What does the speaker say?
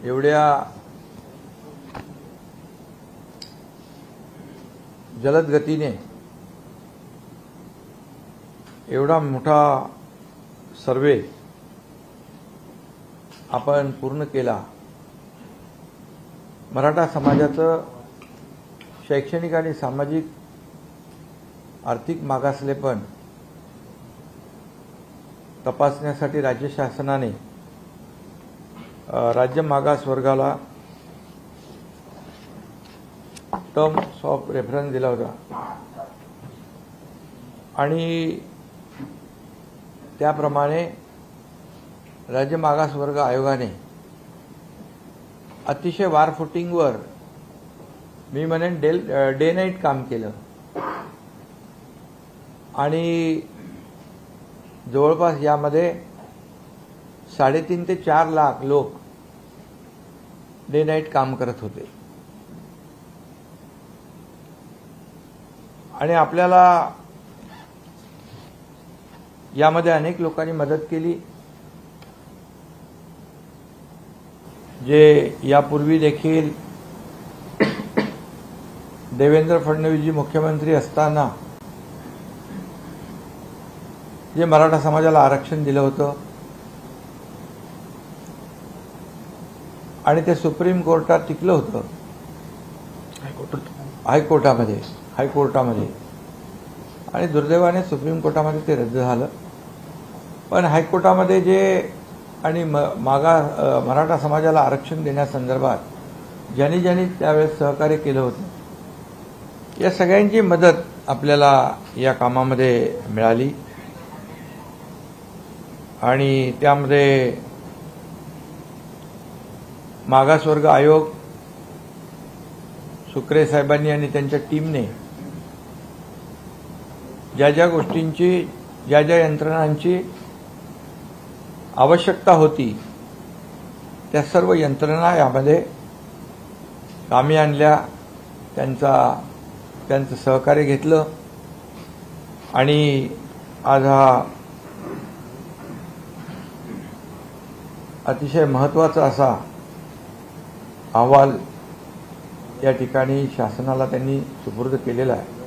एवढ्या जलद गतीने एवढा मोठा सर्वे आपण पूर्ण केला। मराठा समाजाचं शैक्षणिक आणि सामाजिक आर्थिक मागासलेपण तपासण्यासाठी राज्य शासनाने राज्य मागास वर्गाला टर्म्स ऑफ रेफरन्स दिला होता आणि त्याप्रमाणे राज्य मागास वर्ग आयोगाने अतिशय वारफुटिंगवर मी म्हणेन डे नाईट काम केलं आणि जवळपास यामध्ये 3.5 ते 4 लाख लोक डे नाईट काम करत होते आणि आपल्याला यामध्ये अनेक लोकांनी मदत केली जे यापूर्वी देखील देवेंद्र फडणवीसजी मुख्यमंत्री असताना जे मराठा समाजाला आरक्षण दिलं होतं आणि ते सुप्रीम कोर्टात टिकलं होतं, हायकोर्टामध्ये आणि दुर्दैवाने सुप्रीम कोर्टामध्ये ते रद्द झालं। पण हायकोर्टामध्ये जे आणि मराठा समाजाला आरक्षण देण्यासंदर्भात ज्यांनी त्यावेळेस सहकार्य केलं होतं या सगळ्यांची मदत आपल्याला या कामामध्ये मिळाली आणि त्यामध्ये मागासवर्ग आयोग सुक्रे साहेबांनी आणि त्यांच्या टीमने ज्या गोष्टींची ज्या यंत्रणांची आवश्यकता होती त्या सर्व यंत्रणा यामध्ये कामी आणल्या, त्यांचं सहकार्य घेतलं आणि आज हा अतिशय महत्त्वाचा असा अहवाल या ठिकाणी शासनाला त्यांनी सुपूर्द केलेला आहे।